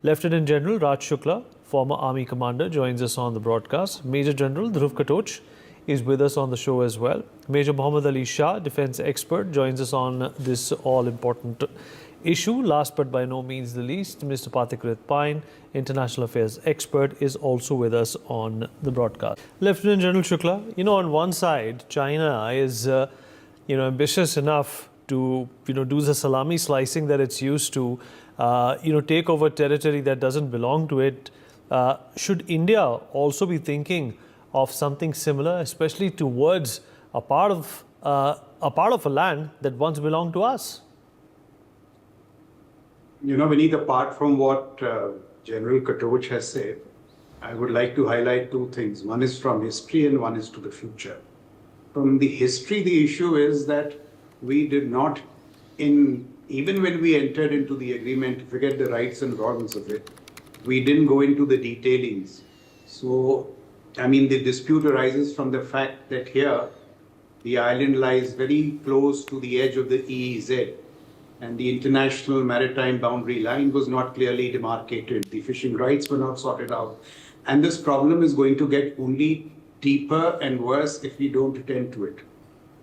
Lieutenant General Raj Shukla, former Army commander, joins us on the broadcast. Major General Dhruv Katoch is with us on the show as well. Major Mohammad Ali Shah, defense expert, joins us on this all-important issue. Last but by no means the least, Mr. Pathikrit Pine, international affairs expert, is also with us on the broadcast. Lieutenant General Shukla, on one side, China is, ambitious enough to, do the salami slicing that it's used to, take over territory that doesn't belong to it. Should India also be thinking of something similar, especially towards a part of a land that once belonged to us? Vineet, apart from what General Katoch has said, I would like to highlight two things. One is from history and one is to the future. From the history, the issue is that we did not, even when we entered into the agreement, forget the rights and wrongs of it, we didn't go into the detailings. So, the dispute arises from the fact that here, the island lies very close to the edge of the EEZ, and the international maritime boundary line was not clearly demarcated. The fishing rights were not sorted out. And this problem is going to get only deeper and worse if we don't attend to it.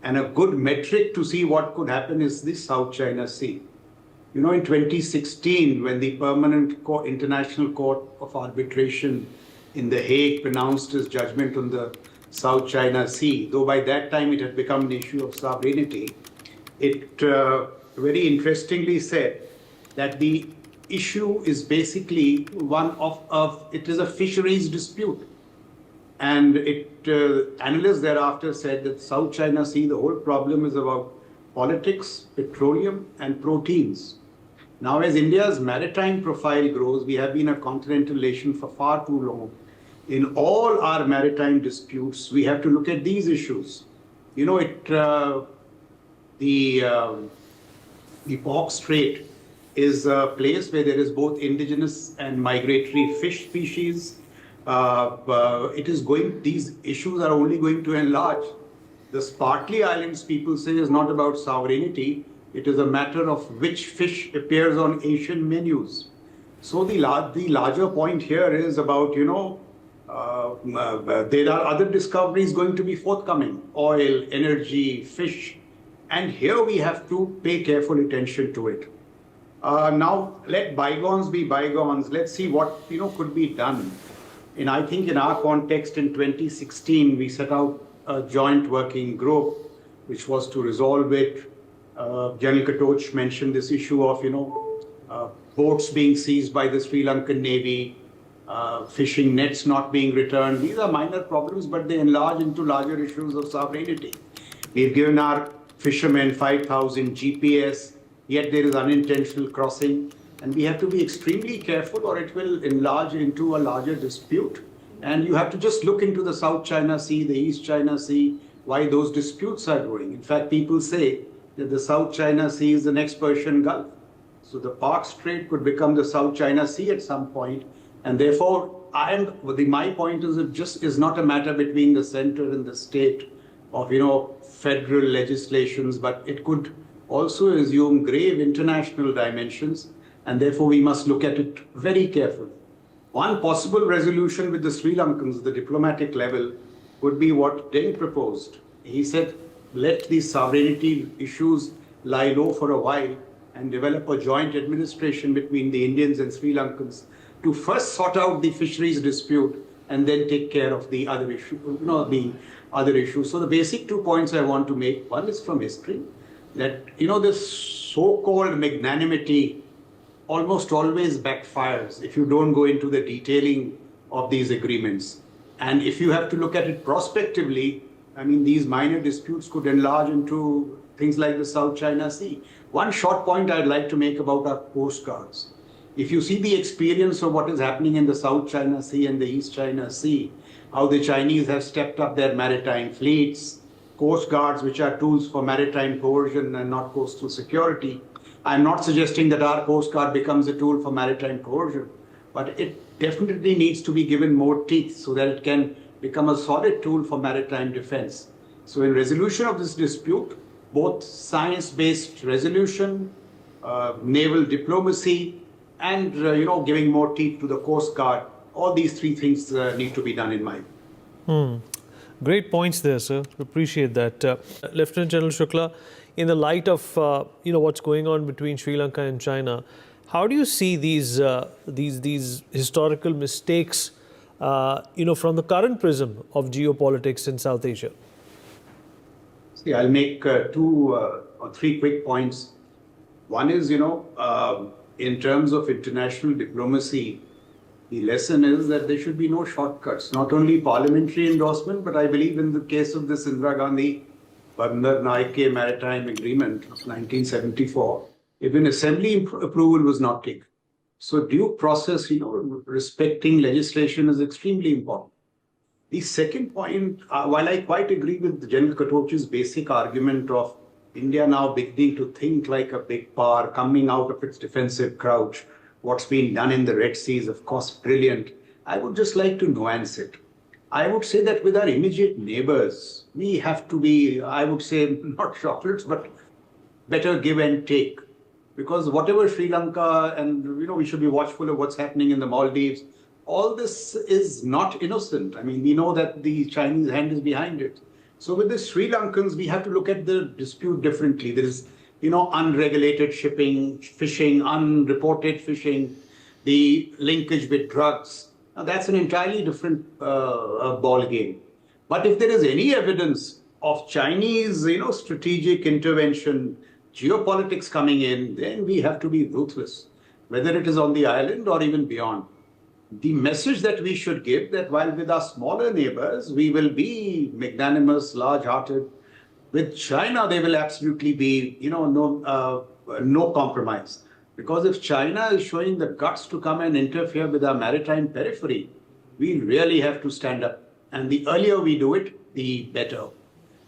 And a good metric to see what could happen is the South China Sea. In 2016, when the Permanent International Court of Arbitration in The Hague pronounced its judgment on the South China Sea, though by that time it had become an issue of sovereignty, it very interestingly said that the issue is basically one it is a fisheries dispute. And analysts thereafter said that South China Sea, the whole problem is about politics, petroleum, and proteins. Now, as India's maritime profile grows, we have been a continental nation for far too long. In all our maritime disputes, we have to look at these issues. The Pork Strait is a place where there is both indigenous and migratory fish species. These issues are only going to enlarge. The Spratly Islands, people say, is not about sovereignty. It is a matter of which fish appears on Asian menus. So the larger point here is about, there are other discoveries going to be forthcoming: oil, energy, fish. And here we have to pay careful attention to it. Now, let bygones be bygones. Let's see what, could be done. And I think in our context in 2016, we set out a joint working group, which was to resolve it. General Katoch mentioned this issue of, boats being seized by the Sri Lankan Navy, fishing nets not being returned. These are minor problems, but they enlarge into larger issues of sovereignty. We've given our fishermen 5,000 GPS, yet there is unintentional crossing. And we have to be extremely careful or it will enlarge into a larger dispute. And you have to just look into the South China Sea, the East China Sea, why those disputes are growing. In fact, people say that the South China Sea is the next Persian Gulf. So the Pork Strait could become the South China Sea at some point. And therefore, my point is it just is not a matter between the center and the state of, federal legislations, but it could also assume grave international dimensions. And therefore, we must look at it very carefully. One possible resolution with the Sri Lankans, the diplomatic level, would be what Deng proposed. He said, let these sovereignty issues lie low for a while and develop a joint administration between the Indians and Sri Lankans to first sort out the fisheries dispute and then take care of the other issue, So the basic 2 points I want to make, one is from history, that, this so-called magnanimity almost always backfires if you don't go into the detailing of these agreements. And if you have to look at it prospectively, these minor disputes could enlarge into things like the South China Sea. One short point I'd like to make about our coast guards. If you see the experience of what is happening in the South China Sea and the East China Sea, how the Chinese have stepped up their maritime fleets, coast guards, which are tools for maritime coercion and not coastal security. I'm not suggesting that our Coast Guard becomes a tool for maritime coercion, but it definitely needs to be given more teeth so that it can become a solid tool for maritime defense. So in resolution of this dispute, both science-based resolution, naval diplomacy, and giving more teeth to the Coast Guard. All these three things need to be done in my view. Great points there, sir. Appreciate that. Lieutenant General Shukla, in the light of what's going on between Sri Lanka and China, how do you see these historical mistakes, from the current prism of geopolitics in South Asia? See, I'll make two or three quick points. One is, in terms of international diplomacy, the lesson is that there should be no shortcuts, not only parliamentary endorsement, but I believe in the case of this Indira Gandhi Bandar Naike Maritime Agreement of 1974, even assembly approval was not taken. So due process, respecting legislation is extremely important. The second point, while I quite agree with General Katoch's basic argument of India now beginning to think like a big power, coming out of its defensive crouch, what's been done in the Red Sea is, of course, brilliant. I would just like to nuance it. I would say that with our immediate neighbors, we have to be, I would say, not chocolates, but better give and take. Because whatever Sri Lanka, and we should be watchful of what's happening in the Maldives, all this is not innocent. I mean, we know that the Chinese hand is behind it. So with the Sri Lankans, we have to look at the dispute differently. There is, unregulated shipping, fishing, unreported fishing, the linkage with drugs. Now, that's an entirely different ball game. But if there is any evidence of Chinese, strategic intervention, geopolitics coming in, then we have to be ruthless, whether it is on the island or even beyond. The message that we should give that while with our smaller neighbors, we will be magnanimous, large-hearted. With China, there will absolutely be, no compromise. Because if China is showing the guts to come and interfere with our maritime periphery, we really have to stand up. And the earlier we do it, the better.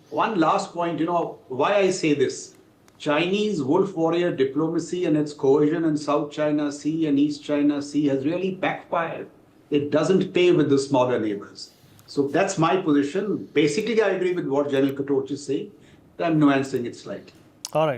One last point, why I say this. Chinese wolf warrior diplomacy and its coercion in South China Sea and East China Sea has really backfired. It doesn't pay with the smaller neighbors. So that's my position. Basically, I agree with what General Katoch is saying. I'm nuancing it slightly. All right.